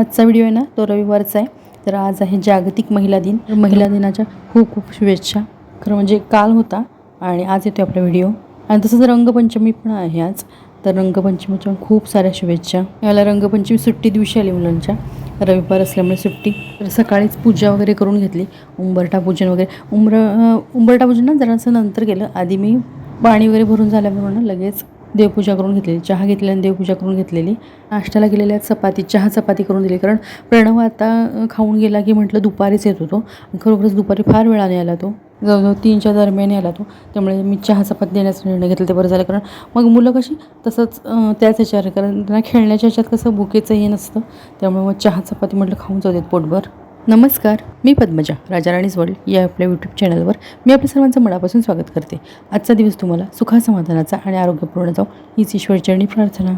आजचा व्हिडिओ आहे ना तो रविवारचा आहे. तर आज आहे जागतिक महिला दिन. महिला दिनाच्या खूप खूप शुभेच्छा. खरं म्हणजे काल होता आणि आज येतो आपला व्हिडिओ. आणि तसंच रंगपंचमी पण आहे आज. तर रंगपंचमीच्या खूप साऱ्या शुभेच्छा. याला रंगपंचमी सुट्टी दिवशी आली मुलांच्या, रविवार असल्यामुळे सुट्टी. तर सकाळीच पूजा वगैरे करून घेतली, उंबरठा पूजन वगैरे. उंबरठा पूजन ना जरासं नंतर केलं. आधी मी पाणी वगैरे भरून झाल्यामुळे ना लगेच देवपूजा करून घेतलेली, चहा घेतली आणि देवपूजा करून घेतलेली. नाश्त्याला गेलेल्या चपाती, चहा चपाती करून दिली. कारण प्रणव आता खाऊन गेला की म्हटलं दुपारीच येतो तो. खरोखरच दुपारी फार वेळाने आला तो, जवळजवळ 3च्या दरम्यान आला तो. त्यामुळे मी चहा चपाती देण्याचा निर्णय घेतला. ते बरं झालं, कारण मग मुलं कशी तसंच त्याच ह्याच्यावर, कारण त्यांना खेळण्याच्या ह्याच्यात कसं भुकेचं हे नसतं. त्यामुळे मग चहा चपाती म्हटलं खाऊन जाऊ देत पोटभर. नमस्कार, मी पद्मजा, राजा राणीज वर्ल्ड या आपल्या यूट्यूब चॅनलवर मी आपल्या सर्वांचं मनापासून स्वागत करते. आजचा दिवस तुम्हाला सुखासमाधानाचा आणि आरोग्यपूर्ण जाऊ हीच ईश्वरचरणी प्रार्थना.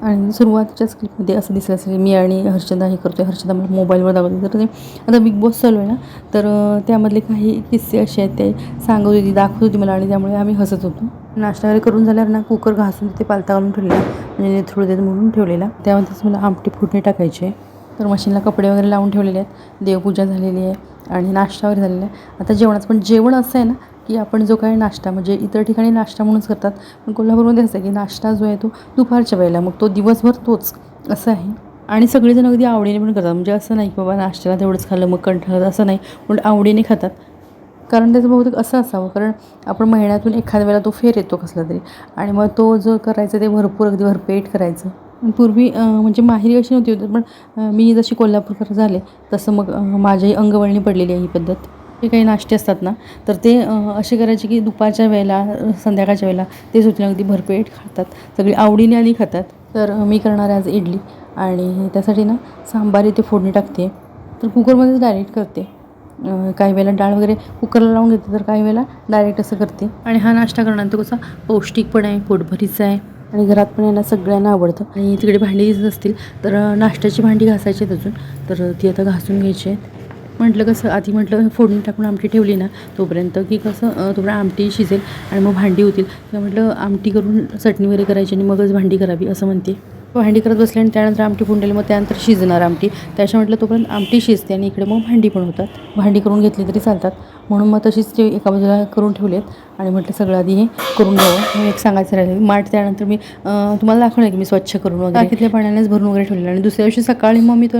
आणि सुरुवातीच्याच क्लिपमध्ये असं दिसलं असेल मी आणि हर्षदा हे करतो आहे. हर्षदा मला मोबाईलवर दाखवते. तर ते आता बिग बॉस चालू आहे ना, तर त्यामधले काही किस्से असे आहेत ते सांगत होती, दाखवत होती मला, आणि त्यामुळे आम्ही हसत होतो. नाश्ता वगैरे करून झाल्यावर ना कुकर घासून ते पालता घालून ठेवलेला, म्हणजे नेथळू देत म्हणून ठेवलेला. त्यामध्येच मला आमटी फोडणी टाकायची आहे. तर मशीनला कपडे वगैरे लावून ठेवलेले आहेत. देवपूजा झालेली आहे आणि नाश्ता वगैरे झालेला आहे. आता जेवणाचं पण जेवण असं आहे ना की आपण जो काही नाश्ता, म्हणजे इतर ठिकाणी नाश्ता म्हणूनच करतात, पण कोल्हापूरमध्ये असं आहे की नाश्ता जो आहे तो दुपारच्या वेळेला, मग तो दिवसभर तोच असं आहे. आणि सगळेजण अगदी आवडीने पण करतात. म्हणजे असं नाही की बाबा नाश्त्याला तेवढंच खाल्लं मग कंटाळलं, असं नाही, पण आवडीने खातात. कारण त्याचं बहुतेक असं असावं, कारण आपण महिन्यातून एखाद्या वेळेला तो फेर येतो कसला तरी, आणि मग तो जो करायचं ते भरपूर अगदी भरपेट करायचं. पूर्वी म्हणजे माहेरी अशी नव्हती होती, पण मी जशी कोल्हापूरकर झाले तसं मग माझ्याही अंगवळणी पडलेली आहे ही पद्धत. जे काही नाश्ते असतात ना, तर ते असे करायचे की दुपारच्या वेळेला, संध्याकाळच्या वेळेला ते सुद्धा अगदी भरपेट खातात, सगळी आवडीने आणि खातात. तर मी करणार आहे आज इडली, आणि त्यासाठी ना सांबार इथे फोडणी टाकते. तर कुकरमध्येच डायरेक्ट करते. काही वेळेला डाळ वगैरे कुकरला लावून घेते, तर काही वेळेला डायरेक्ट असं करते. आणि हा नाश्ता करण्यानंतर कसा पौष्टिक पण आहे, पोटभरीचा आहे, आणि घरात पण यांना सगळ्यांना आवडतं. आणि तिकडे भांडी असतील तर नाश्त्याची भांडी घासायची आहेत अजून, तर ती आता घासून घ्यायची आहेत. म्हटलं कसं आधी म्हटलं फोडणी टाकून आमटी ठेवली ना तोपर्यंत, की कसं तोपर्यंत आमटी शिजेल आणि मग भांडी होतील. किंवा म्हटलं आमटी करून चटणी वगैरे करायची आणि मगच भांडी करावी असं म्हणते. भांडी करत बसले आणि त्यानंतर आमटी फोडलेली, मग त्यानंतर शिजणार आमटी. त्याच्या म्हटलं तोपर्यंत आमटी शिजते आणि इकडे मग भांडी पण होतात. भांडी करून घेतली तरी चालतात, म्हणून मग तशीच ते एका बाजूला करून ठेवलेत. आणि म्हटलं सगळं आधी हे करून घ्यावं. मी एक सांगायचं राहिलं, माठ त्यानंतर मी तुम्हाला दाखवलं की मी स्वच्छ करून वगैरे टाकीतल्या पाण्यानेच भरून वगैरे ठेवलेलं. आणि दुसऱ्या दिवशी सकाळी मग मी तो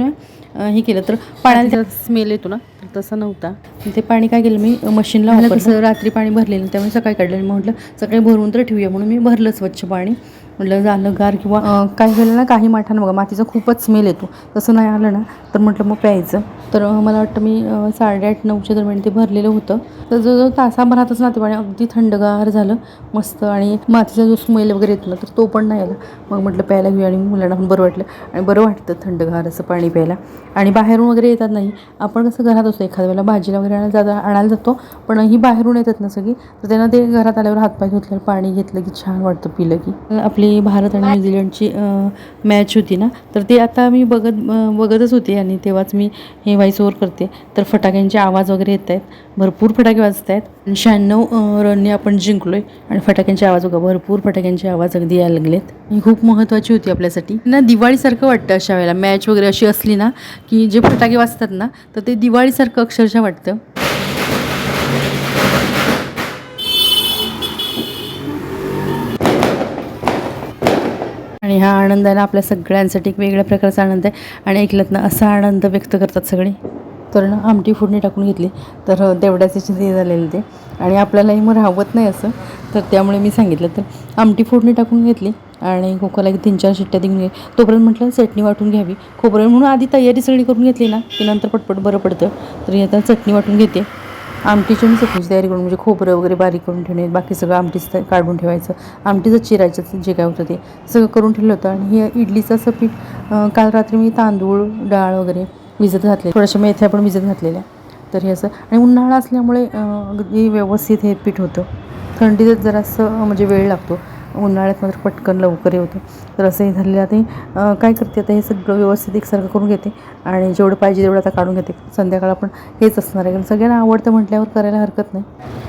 हे केलं, तर पाण्याचा स्मेल येतो ना, तर तसा नव्हता. ते पाणी काय केलं मी मशीनला वापरलं. कसं रात्री पाणी भरलेलं, त्यामुळे सकाळी काढलं. म्हटलं सकाळी भरून तर ठेवूया, म्हणून मी भरलं स्वच्छ पाणी. म्हटलं झालं गार, किंवा काही वेळेला ना काही माठांना बघा मातीचा खूपच स्मेल येतो, तसं नाही आलं ना तर म्हटलं मग प्यायचं. तर मला वाटतं मी 8:30-9च्या दरम्यान ते भरलेलं होतं. तर जवळजवळ तासाभरातच ना ते पाणी अगदी थंडगार झालं मस्त, आणि मातीचा जो स्मेल वगैरे येतो ना तर तो पण नाही आला. मग म्हटलं प्यायला घेऊया, आणि मुलांना पण बरं वाटलं. आणि बरं वाटतं थंडगार असं पाणी प्यायला. आणि बाहेरून वगैरे येतात नाही, आपण कसं घरात असतो एखाद्या वेळेला भाजीला वगैरे आणायला जातो, पण ही बाहेरून येतात ना सगळी, तर त्यांना ते घरात आल्यावर हातपाय धुतल्यावर पाणी घेतलं की छान वाटतं पिलं की. आपली भारत आणि न्यूझीलंडची मॅच होती ना, तर ते आता मी बघतच होते, आणि तेव्हाच मी हे व्हॉइस ओव्हर करते. तर फटाक्यांचे आवाज वगैरे येत आहेत, भरपूर फटाके वाजत आहेत. 96 रनने आपण जिंकलो आहे, आणि फटाक्यांचे आवाज बघा, भरपूर फटाक्यांचे आवाज अगदी यायला लागलेत. ही खूप महत्त्वाची होती आपल्यासाठी ना, दिवाळीसारखं वाटतं अशा वेळेला. मॅच वगैरे अशी असली ना की जे फटाके वाजतात ना, तर ते दिवाळीसारखं अक्षरशः वाटतं. आणि हा आनंद आहे ना आपल्या सगळ्यांसाठी एक वेगळ्या प्रकारचा आनंद आहे. आणि ऐकलत ना असा आनंद व्यक्त करतात सगळे. तर ना आमटी फोडणी टाकून घेतली, तर तेवढ्याच हे झालेलं ते, आणि आपल्यालाही मग राहवत नाही असं, तर त्यामुळे मी सांगितलं. तर आमटी फोडणी टाकून घेतली आणि कुकरला 3-4 शिट्ट्या देऊन घे. तोपर्यंत म्हटलं चटणी वाटून घ्यावी, खोबरं म्हणून आधी तयारी सगळी करून घेतली ना की नंतर पटपट बरं पडतं. तर आता चटणी वाटून घेते. आमटीची मी चटणीची तयारी करून, म्हणजे खोबरं वगैरे बारीक करून ठेवणे, बाकी सगळं आमटीच काढून ठेवायचं, आमटीचं चिरायचं जे काय होतं ते सगळं करून ठेवलं होतं. आणि हे इडलीचं असं पीठ काल रात्री मी तांदूळ डाळ वगैरे भिजत घातले, थोड्याशा मेथ्या पण भिजत घातलेल्या. तर हे असं, आणि उन्हाळा असल्यामुळे अगदी व्यवस्थित हे पीठ होतं. थंडीतच जरासं म्हणजे वेळ लागतो, उन्हाळ्यात मात्र पटकन लवकर होतं. तर असं हे झालेलं. आता काय करते, आता हे सगळं व्यवस्थित एकसारखं करून घेते, आणि जेवढं पाहिजे तेवढं आता काढून घेते. संध्याकाळ आपण हेच असणार आहे, कारण सगळ्यांना आवडतं म्हटल्यावर करायला हरकत नाही.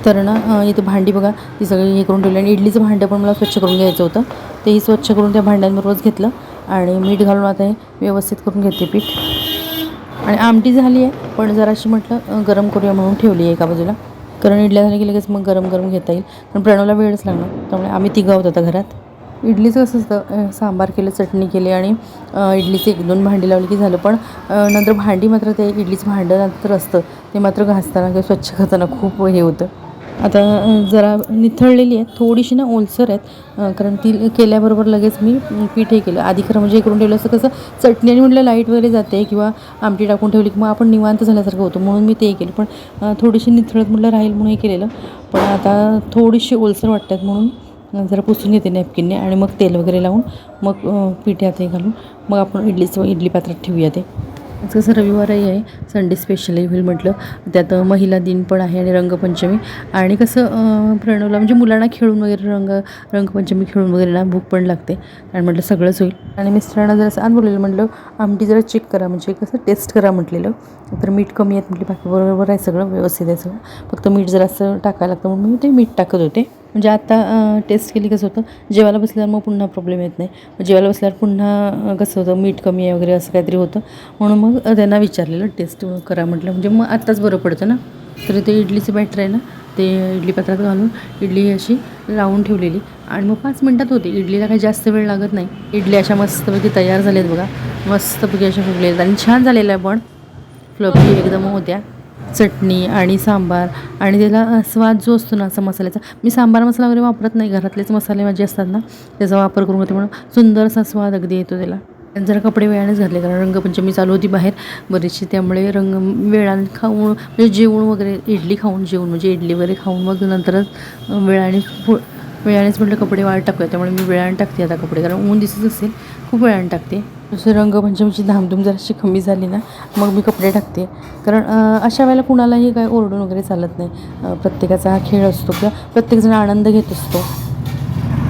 तर ना इथं भांडी बघा ती सगळी हे करून ठेवली. आणि इडलीचं भांडं पण मला स्वच्छ करून घ्यायचं होतं, तेही स्वच्छ करून त्या भांड्यांबरोबरच घेतलं. आणि मीठ घालून आता हे व्यवस्थित करून घेते पीठ. आणि आमटी झाली आहे, पण जराशी म्हटलं गरम करूया म्हणून ठेवली आहे एका बाजूला. कारण इडल्या झाल्या की लगेच मग गरम गरम घेता येईल. पण प्रणवला वेळच लागणार, त्यामुळे आम्ही तिघं आहोत आता घरात. इडलीचं कसं असतं, सांबार केलं, चटणी केली आणि इडलीचे 1-2 भांडी लावली की झालं. पण नंतर भांडी मात्र ते इडलीचं भांडं नंतर असतं ते मात्र घासताना किंवा स्वच्छ करताना खूप हे होतं. आता जरा निथळलेली आहे, थोडीशी ना ओलसर आहेत, कारण ती केल्याबरोबर लगेच मी पीठ हे केलं. आधी खरं म्हणजे हे करून ठेवलं असतं कसं चटणी आणि म्हटलं लाईट वगैरे जाते किंवा आमटी टाकून ठेवली की मग आपण निवांत झाल्यासारखं होतं, म्हणून मी ते केलं. पण थोडीशी निथळत म्हटलं राहील म्हणून हे केलेलं. पण आता थोडीशी ओलसर वाटतात म्हणून जरा पुसून घेते नॅपकिनने आणि मग तेल वगैरे लावून मग पीठ यात हे घालून मग आपण इडली पात्रात ठेवूया ते. आज कसं रविवारही आहे, संडे स्पेशलही होईल म्हटलं. त्यात महिला दिन पण आहे आणि रंगपंचमी. आणि कसं प्रणवला म्हणजे मुलांना खेळून वगैरे रंगपंचमी खेळून वगैरे ना भूक पण लागते आणि म्हटलं सगळंच होईल. आणि मिस्टरांना जरा असं आज बोललेलं, म्हटलं आमटी जरा चेक करा, म्हणजे कसं टेस्ट करा म्हटलेलं. तर मीठ कमी आहेत म्हटलं, बाकी बरोबर आहे सगळं, व्यवस्थित आहे सगळं, फक्त मीठ जरा असं टाकायला लागतं म्हणून मी ते मीठ टाकत होते. म्हणजे आता टेस्ट केली कसं होतं, जेवायला बसल्यावर मग पुन्हा प्रॉब्लेम येत नाही. जेवायला बसल्यावर पुन्हा कसं होतं मीठ कमी आहे वगैरे असं काहीतरी होतं, म्हणून मग त्यांना विचारलेलं टेस्ट करा म्हटलं, म्हणजे मग आत्ताच बरं पडतं ना. तर ते इडलीचं बॅटर आहे ना, ते इडली पात्रात घालून इडली अशी लावून ठेवलेली आणि मग 5 मिनटात होते. इडलीला काही जास्त वेळ लागत नाही. इडली अशा मस्तपैकी तयार झाल्यात बघा, मस्तपैकी अशा फुगलेल्या आणि छान झालेलं आहे, पण फ्लफी एकदम होत्या. चटणी आणि सांबार आणि त्याला स्वाद जो असतो ना असा मसाल्याचा, मी सांबार मसाला वगैरे वापरत नाही, घरातलेच मसाले माझे असतात ना त्याचा वापर करून होते, म्हणून सुंदर असा स्वाद अगदी येतो त्याला. जरा कपडे वेळानेच घातले, कारण रंगपंचमी चालू होती बाहेर बरीचशी, त्यामुळे वेळाने खाऊन म्हणजे जेवून वगैरे इडली खाऊन जेवून म्हणजे इडली वगैरे खाऊन मग नंतरच वेळानेच म्हटलं कपडे वाळत टाकूया, त्यामुळे मी वेळाने टाकते आता कपडे, कारण ऊन दिसत असेल खूप वेळाने टाकते. जसं रंगपंचमीची धामधूम जराशी कमी झाली ना मग मी कपडे टाकते, कारण अशा वेळेला कुणालाही काय ओरडून वगैरे चालत नाही. प्रत्येकाचा हा खेळ असतो किंवा प्रत्येकजण आनंद घेत असतो.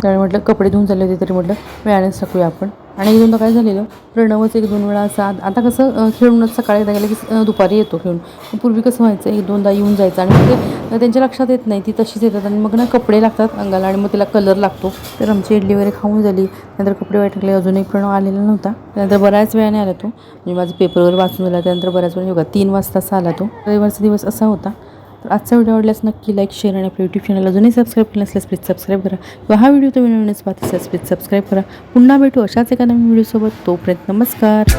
त्यामुळे म्हटलं कपडे धुवून झाले होते तरी म्हटलं वेळानेच टाकूया आपण. आणि 1-2दा काय झालेलं, प्रणवच 1-2 वेळा असं आता कसं खेळूनच सकाळी एकदा गेलं की दुपारी येतो खेळून. पूर्वी कसं व्हायचं, 1-2दा येऊन जायचं आणि मग ते त्यांच्या लक्षात येत नाही, ती तशीच येतात आणि मग ना कपडे लागतात अंगाला आणि मग तिला कलर लागतो. तर आमची इडली वगैरे खाऊन झाली, नंतर कपडे वाईट टाकले, अजूनही प्रणव आलेला नव्हता. त्यानंतर बऱ्याच वेळाने आला तो, म्हणजे माझं पेपर वगैरे वाचून झाला त्यानंतर बऱ्याच वेळ बघा 3 वाजता आला तो. रविवारचा दिवस असा होता. तर आजचा व्हिडिओ आवडल्यास नक्की लाईक, शेअर आणि आपल्या यूट्यूब चॅनल अजूनही सबस्क्राईब केलं नसल्यास प्लीज सबस्क्राईब करा, किंवा हा व्हिडिओ तुम्ही नवीनच पाहत असल्यास प्लीज सबस्क्राईब करा. पुन्हा भेटू अशाच एका नवीन व्हिडिओसोबत, तोपर्यंत नमस्कार.